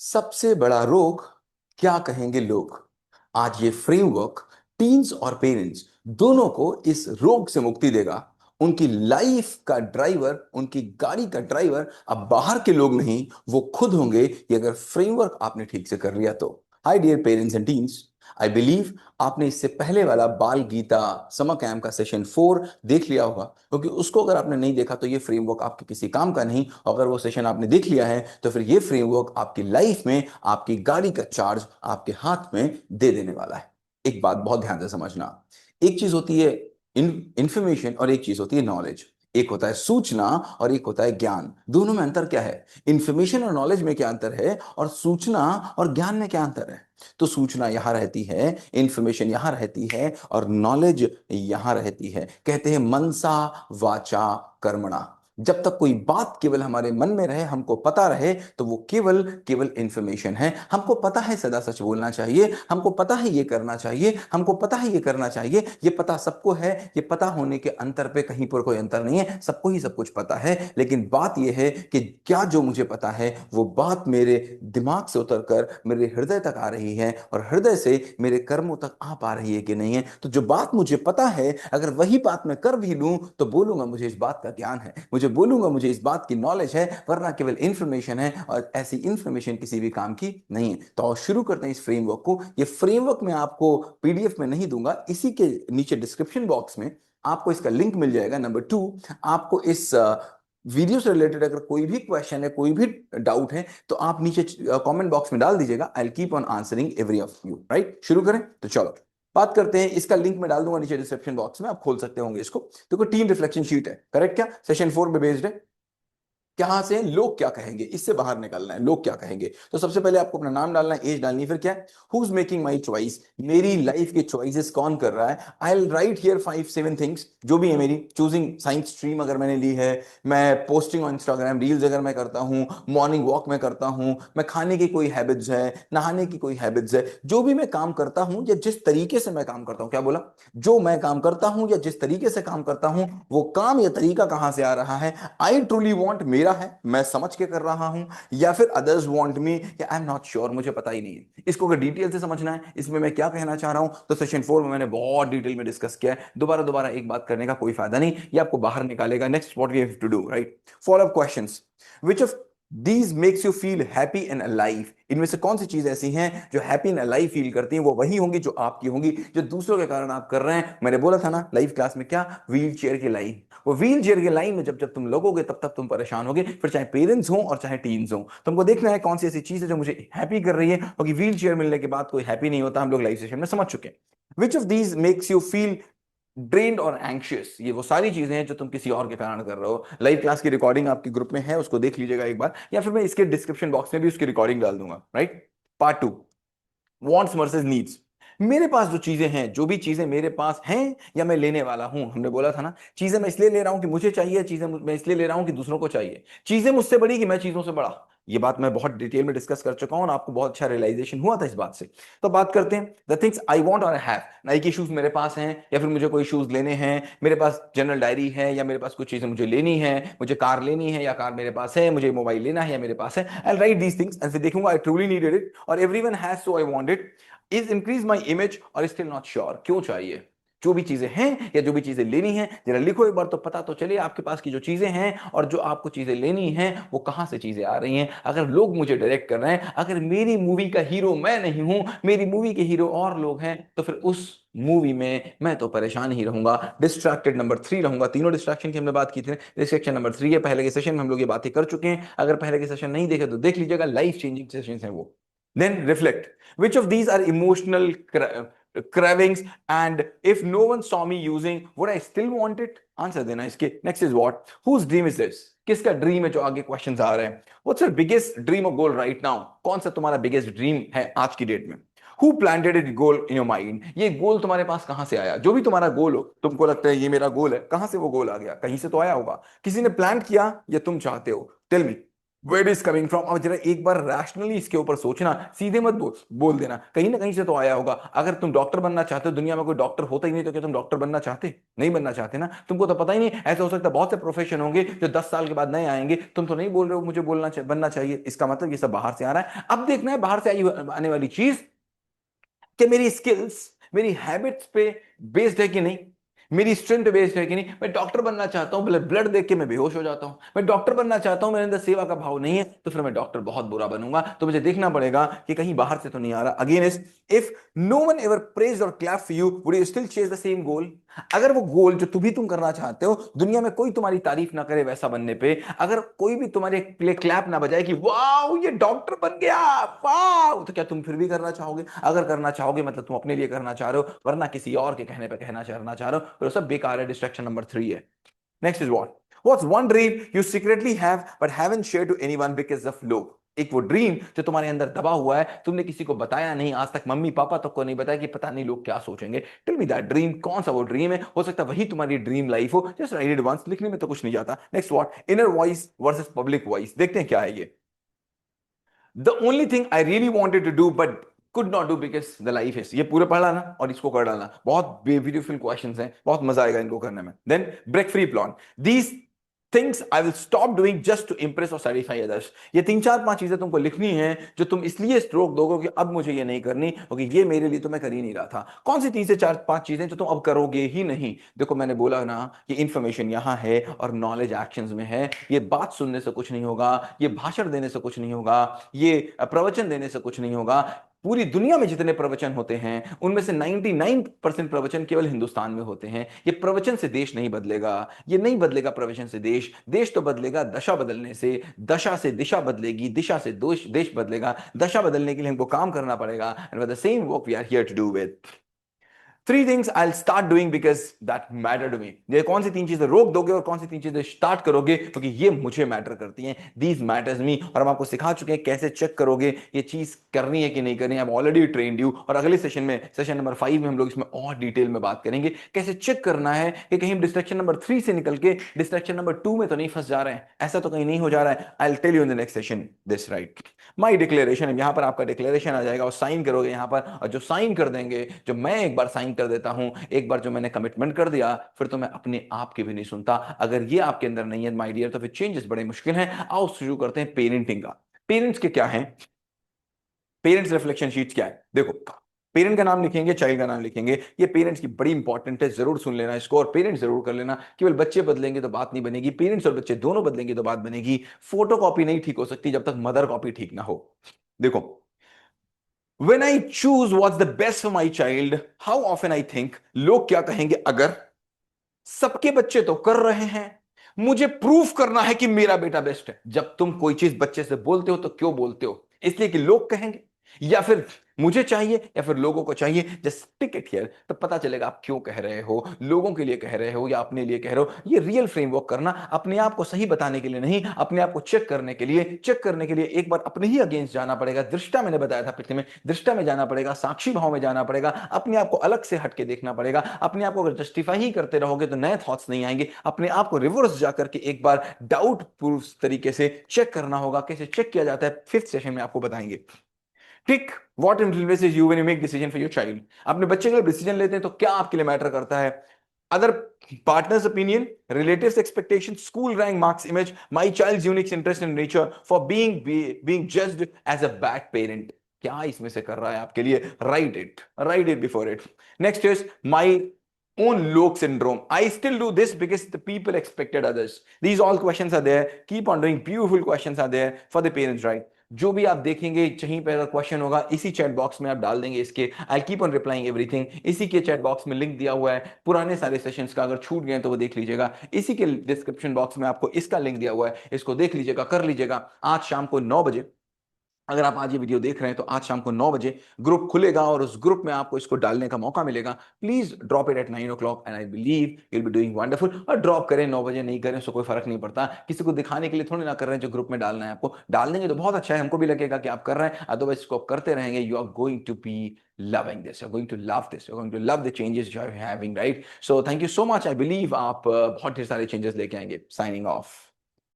सबसे बड़ा रोग क्या कहेंगे लोग। आज ये फ्रेमवर्क टीन्स और पेरेंट्स दोनों को इस रोग से मुक्ति देगा। उनकी लाइफ का ड्राइवर, उनकी गाड़ी का ड्राइवर अब बाहर के लोग नहीं, वो खुद होंगे, ये अगर फ्रेमवर्क आपने ठीक से कर लिया तो। Hi dear parents and teens, I believe आपने इससे पहले वाला बाल गीता समर कैंप का सेशन 4 देख लिया होगा, क्योंकि उसको अगर आपने नहीं देखा तो ये फ्रेमवर्क आपके किसी काम का नहीं। अगर वो सेशन आपने देख लिया है तो फिर ये फ्रेमवर्क आपकी लाइफ में आपकी गाड़ी का चार्ज आपके हाथ में दे देने वाला है। एक बात बहुत ध्यान से समझना, एक चीज होती है इंफॉर्मेशन और एक चीज होती है नॉलेज। एक होता है सूचना और एक होता है ज्ञान। दोनों में अंतर क्या है? इंफॉर्मेशन और नॉलेज में क्या अंतर है और सूचना और ज्ञान में क्या अंतर है? तो सूचना यहां रहती है, इंफॉर्मेशन यहां रहती है और नॉलेज यहां रहती है। कहते हैं मनसा वाचा कर्मणा। जब तक कोई बात केवल हमारे मन में रहे, हमको पता रहे, तो वो केवल केवल इंफॉर्मेशन है। हमको पता है सदा सच बोलना चाहिए, हमको पता है ये करना चाहिए, हमको पता है ये करना चाहिए, ये पता सबको है। ये पता होने के अंतर पे कहीं पर कोई अंतर नहीं है, सबको ही सब कुछ पता है। लेकिन बात यह है कि क्या जो मुझे पता है वो बात मेरे दिमाग से उतरकर मेरे हृदय तक आ रही है और हृदय से मेरे कर्मों तक आ पा रही है कि नहीं है। तो जो बात मुझे पता है, अगर वही बात मैं कर भी लूं तो बोलूंगा मुझे इस बात का ज्ञान है, मुझे बोलूंगा मुझे इस बात की नॉलेज है, वरना केवल इंफॉर्मेशन है और ऐसी इंफॉर्मेशन किसी भी काम की नहीं है। तो आओ शुरू करते हैं इस फ्रेमवर्क को। ये फ्रेमवर्क मैं आपको पीडीएफ में नहीं दूंगा, इसी के नीचे डिस्क्रिप्शन बॉक्स में आपको इसका लिंक मिल जाएगा। नंबर 2, आपको इस वीडियो से रिलेटेड अगर कोई भी क्वेश्चन है, कोई भी डाउट है, तो आप नीचे कमेंट बॉक्स में डाल दीजिएगा। I will keep on answering every of you. Right, शुरू करें तो चलो बात करते हैं। इसका लिंक मैं डाल दूंगा नीचे डिस्क्रिप्शन बॉक्स में, आप खोल सकते होंगे इसको। देखो, टीम रिफ्लेक्शन शीट है, करेक्ट? क्या सेशन 4 में बेस्ड है? कहां से? लोग क्या कहेंगे, इससे बाहर निकलना है। लोग क्या कहेंगे, तो सबसे पहले आपको अपना नाम डालना है, एज डालनी है, फिर क्या है, who is making my choice, मेरी लाइफ के चॉइसेस कौन कर रहा है। I will write here 5-7 things जो भी है मेरी चूजिंग। साइंस स्ट्रीम अगर मैंने ली है, मैं पोस्टिंग ऑन इंस्टाग्राम रील्स अगर मैं करता हूं, मॉर्निंग वॉक में करता हूं, मैं खाने की कोई हैबिट्स है, नहाने की कोई हैबिट्स है, जो भी मैं काम करता हूं या जिस तरीके से मैं काम करता हूं, क्या बोला, जो मैं काम करता हूं या जिस तरीके से काम करता हूं, वो काम या तरीका कहां से आ रहा है। आई ट्रूली वॉन्ट, मेरा है, मैं समझ के कर रहा हूं, या फिर अदर्स वॉन्ट मी, या आई एम नॉट श्योर, मुझे पता ही नहीं है। इसको अगर डिटेल से समझना है, इसमें मैं क्या कहना चाह रहा हूं, तो सेशन 4 में मैंने बहुत डिटेल में डिस्कस किया है। दोबारा दोबारा एक बात करने का कोई फायदा नहीं, ये आपको बाहर निकालेगा। Next, what we have to do, right, follow up questions. Which of these makes you feel happy and alive, इनमें से कौन सी चीज ऐसी हैं जो हैप्पी एंड अलाइव फील करती हैं? वो वही होंगी जो आपकी होंगी, जो दूसरों के कारण आप कर रहे हैं। मैंने बोला था ना लाइव क्लास में, क्या, व्हील चेयर की लाइन। वो व्हील चेयर की लाइन में जब जब तुम लगोगे तब तब तुम परेशान होगे, फिर चाहे पेरेंट्स हो और चाहे टीन्स हो। तुमको देखना है कौन सी ऐसी चीज है जो मुझे हैप्पी कर रही है, क्योंकि व्हील चेयर मिलने के बाद कोई हैप्पी नहीं होता, हम लोग लाइव सेशन में समझ चुके हैं। विच of these makes you feel drained और एंग्शियस, ये वो सारी चीजें हैं जो तुम किसी और के कारण कर रहे हो। लाइव क्लास की रिकॉर्डिंग आपके ग्रुप में है, उसको देख लीजिएगा एक बार, या फिर मैं इसके डिस्क्रिप्शन बॉक्स में भी उसकी रिकॉर्डिंग डाल दूंगा। Right, part 2, wants versus needs. मेरे पास जो चीजें हैं, जो भी चीजें मेरे पास हैं या मैं लेने वाला हूं, हमने बोला था ना, चीजें मैं इसलिए ले रहा हूं कि मुझे चाहिए, चीजें मैं इसलिए ले रहा हूं कि दूसरों को चाहिए। चीजें मुझसे बड़ी कि मैं चीजों से बड़ा, ये बात मैं बहुत डिटेल में डिस्कस कर चुका हूं और आपको बहुत अच्छा रियलाइजेशन हुआ था इस बात से। तो बात करते हैं द थिंग्स आई वांट और हैव। नाइकी शूज मेरे पास हैं, या फिर मुझे कोई शूज लेने हैं, मेरे पास जनरल डायरी है, या मेरे पास कुछ चीजें मुझे लेनी है, मुझे कार लेनी है या कार मेरे पास है, मुझे मोबाइल लेना है या मेरे पास है। आई राइट दीज थिंग्स एंड फिर देखूंगा आई ट्रूली नीडेड इट और everyone has so I want it. Is increase my image और स्टिल नॉट श्योर, क्यों चाहिए। जो भी चीजें हैं या जो भी चीजें लेनी है, जरा लिखो एक बार तो पता तो चले आपके पास की जो चीजें हैं और जो आपको चीजें लेनी हैं वो कहां से चीजें आ रही हैं। अगर लोग मुझे डायरेक्ट कर रहे हैं, अगर मेरी मूवी का हीरो मैं नहीं हूं, मेरी मूवी के हीरो और लोग हैं, तो फिर उस मूवी में मैं तो परेशान ही रहूंगा, डिस्ट्रैक्टेड नंबर 3 रहूंगा। तीनों डिस्ट्रैक्शन की हमने बात की थी, डिस्ट्रैक्शन नंबर 3 है। पहले के सेशन में हम लोग ये बातें कर चुके हैं, अगर पहले के सेशन नहीं देखे तो देख लीजिएगा, लाइफ चेंजिंग सेशन है वो। Then reflect. Which of these are emotional cravings? And if no one saw me using, would I still want it? Answer देना इसके. Next is what? Whose dream is this? किसका dream है जो आगे questions आ रहे हैं? What's your biggest dream or goal right now? कौन सा तुम्हारा बिगेस्ट ड्रीम है आज की डेट में? Who planted it goal in your mind? ये गोल तुम्हारे पास कहां से आया? जो भी तुम्हारा गोल हो, तुमको लगता है ये मेरा गोल है, कहां से वो गोल आ गया? कहीं से तो आया होगा, किसी ने प्लान किया या तुम चाहते हो? Tell me. Where is coming from. अब जरा एक बार रैशनली इसके ऊपर सोचना, सीधे मत बोल देना, कहीं ना कहीं से तो आया होगा। अगर तुम डॉक्टर बनना चाहते हो, दुनिया में कोई डॉक्टर होता ही नहीं, तो क्या तुम डॉक्टर बनना चाहते? नहीं बनना चाहते ना, तुमको तो पता ही नहीं। ऐसा हो सकता है बहुत से प्रोफेशन होंगे जो 10 साल के बाद नए आएंगे, तुम तो नहीं बोल रहे हो मुझे बनना चाहिए, इसका मतलब ये सब बाहर से आ रहा है। अब देखना है बाहर से आने वाली चीज कि मेरी स्किल्स, मेरी हैबिट्स पे बेस्ड है कि नहीं, मेरी स्ट्रेंथ बेस्ड है कि नहीं। मैं डॉक्टर बनना चाहता हूं, ब्लड देख के मैं बेहोश हो जाता हूं। मैं डॉक्टर बनना चाहता हूं, मेरे अंदर सेवा का भाव नहीं है, तो फिर मैं डॉक्टर बहुत बुरा बनूंगा। तो मुझे देखना पड़ेगा कि कहीं बाहर से तो नहीं आ रहा। Again is, if no one ever praise or clap for you, would you still chase the same goal? अगर वो गोल जो तुम करना चाहते हो, दुनिया में कोई तुम्हारी तारीफ ना करे वैसा बनने पे, अगर कोई भी तुम्हारे लिए क्लैप ना बजाए कि वाओ ये डॉक्टर बन गया, वाओ, तो क्या तुम फिर भी करना चाहोगे? अगर करना चाहोगे मतलब तुम अपने लिए करना चाह रहे हो, वरना किसी और के कहने पे करना चाह रहे हो, तो सब बेकार है। डिस्ट्रैक्शन नंबर 3 है। Next is what's one dream you secretly have but haven't share to anyone because of लोग? एक वो ड्रीम जो तुम्हारे अंदर दबा हुआ है, तुमने किसी को बताया नहीं आज तक, मम्मी पापा तक को नहीं बताया कि पता नहीं लोग क्या सोचेंगे। टेल मी दैट ड्रीम, कौन सा वो ड्रीम है? हो सकता है वही तुम्हारी ड्रीम लाइफ हो। जस्ट राइट इट वंस, लिखने में तो कुछ नहीं जाता। Next what, inner voice versus public voice, देखते हैं क्या है ये। The only thing I really wanted to do but could not do because the life is, ये पूरे पढ़ लाना और इसको कर डालना। बहुत ब्यूटीफुल क्वेश्चंस हैं, बहुत मजा आएगा इनको करने में। Then break free plan, these things I will stop doing just to impress और सेटिस्फाई अदर्स। ये 3 4 5 चीजें तुमको लिखनी है जो तुम इसलिए स्ट्रोक दोगे कि अब मुझे ये नहीं करनी, क्योंकि ये मेरे लिए तो मैं कर ही नहीं रहा था। कौन सी 3 से 4 5 चीजें जो तुम अब करोगे ही नहीं? देखो मैंने बोला ना, ये इंफॉर्मेशन यहां है और नॉलेज एक्शंस में है। ये बात सुनने से कुछ नहीं होगा, ये भाषण देने से कुछ नहीं होगा, ये प्रवचन देने से कुछ नहीं होगा। पूरी दुनिया में जितने प्रवचन होते हैं उनमें से 99% प्रवचन केवल हिंदुस्तान में होते हैं। ये प्रवचन से देश नहीं बदलेगा, ये नहीं बदलेगा प्रवचन से देश। देश तो बदलेगा दशा बदलने से, दशा से दिशा बदलेगी, दिशा से देश बदलेगा। दशा बदलने के लिए हमको काम करना पड़ेगा। And with the same work we are here to do with. 3 things I start doing because that matter to me. ये कौन सी 3 चीजें रोक दोगे और कौन सी 3 चीजें स्टार्ट करोगे क्योंकि ये मुझे मैटर करती हैं। दीज मैटर्स मी। और हम आपको सिखा चुके हैं कैसे चेक करोगे ये चीज करनी है कि नहीं करनी है। ऑलरेडी ट्रेंड यू, और अगले सेशन में, सेशन नंबर 5 में हम लोग इसमें और डिटेल में बात करेंगे कैसे चेक करना है कि कहीं डिस्ट्रैक्शन नंबर 3 से निकल के डिस्ट्रैक्शन नंबर 2 में तो नहीं फंस जा रहे हैं। ऐसा तो कहीं नहीं हो जा रहा है। I will tell you in the next session this, right. My declaration, यहां पर आपका डिक्लेरेशन आ जाएगा और साइन करोगे यहां पर, और जो साइन कर देंगे, जो मैं एक बार साइन कर देता हूं, एक बार जो मैंने कमिटमेंट कर दिया, फिर तो मैं अपने आप की भी नहीं सुनता। अगर ये आपके अंदर नहीं है माय डियर, तो फिर चेंजेस बड़े मुश्किल हैं। आओ शुरू करते हैं पेरेंटिंग का। पेरेंट्स के क्या है, पेरेंट्स रिफ्लेक्शन शीट्स क्या है? देखो, पेरेंट का नाम लिखेंगे, चाइल्ड का नाम लिखेंगे। ये पेरेंट्स की बड़ी इंपॉर्टेंट है, जरूर सुन लेना इसको, और पेरेंट्स जरूर कर लेना। केवल बच्चे बदलेंगे तो बात नहीं बनेगी, पेरेंट्स और बच्चे दोनों बदलेंगे तो बात बनेगी। फोटो कॉपी नहीं ठीक हो सकती जब तक मदर कॉपी ठीक ना हो। देखो, when I choose what's the best for my child, how often I think लोग क्या कहेंगे अगर, सबके बच्चे तो कर रहे हैं, मुझे प्रूफ करना है कि मेरा बेटा बेस्ट है। जब तुम कोई चीज बच्चे से बोलते हो तो क्यों बोलते हो? इसलिए कि लोग कहेंगे, या फिर मुझे चाहिए, या फिर लोगों को चाहिए? जस्ट टिक इट हियर, तब पता चलेगा आप क्यों कह रहे हो, लोगों के लिए कह रहे हो या अपने लिए कह रहे हो। ये रियल फ्रेमवर्क करना, अपने आप को सही बताने के लिए नहीं, अपने आप को चेक करने के लिए। चेक करने के लिए एक बार अपने ही अगेंस्ट जाना पड़ेगा। दृष्टा मैंने बताया था पिछले में, दृष्टा में जाना पड़ेगा, साक्षी भाव में जाना पड़ेगा, अपने आप को अलग से हटके देखना पड़ेगा। अपने आप को अगर जस्टिफाई ही करते रहोगे तो नए थॉट्स नहीं आएंगे। अपने आप को रिवर्स जाकर के एक बार डाउट प्रूफ तरीके से चेक करना होगा। कैसे चेक किया जाता है 5th सेशन में आपको बताएंगे। ठीक, what influences you when you make decision for your child? अपने बच्चे के लिए डिसीजन लेते हैं तो क्या आपके लिए मैटर करता है? Other partner's opinion, relatives expectations, school rank, marks, image, my child's unique interest in nature, for being judged as a bad parent. क्या इसमें से कर रहा है आपके लिए? Write it before it. Next is my own log syndrome. I still do this because the people expected others. These all questions are there. Keep on doing. Beautiful questions are there for the parents, right? जो भी आप देखेंगे कहीं पे अगर question होगा, इसी chat box में आप डाल देंगे इसके। I keep on replying everything. इसी के चैट बॉक्स में लिंक दिया हुआ है, पुराने सारे सेशंस का अगर छूट गए तो वो देख लीजिएगा। इसी के डिस्क्रिप्शन बॉक्स में आपको इसका लिंक दिया हुआ है, इसको देख लीजिएगा, कर लीजिएगा। आज शाम को 9 बजे, अगर आप आज ये वीडियो देख रहे हैं तो आज शाम को 9 बजे ग्रुप खुलेगा और उस ग्रुप में आपको इसको डालने का मौका मिलेगा। Please drop it at 9 o'clock and I believe you will be doing wonderful. और ड्रॉप करें 9 बजे, नहीं करें, उससे कोई फर्क नहीं पड़ता। किसी को दिखाने के लिए थोड़ी ना कर रहे हैं, जो ग्रुप में डालना है आपको डाल देंगे तो बहुत अच्छा है, हमको भी लगेगा कि आप कर रहे हैं। अदरवाइज इसको आप करते रहेंगे, you are going to be loving this, you're going to love this, you're going to love the changes you are having, right? So thank you so much, I believe आप बहुत ढेर सारे चेंजेस लेके आएंगे। Signing off.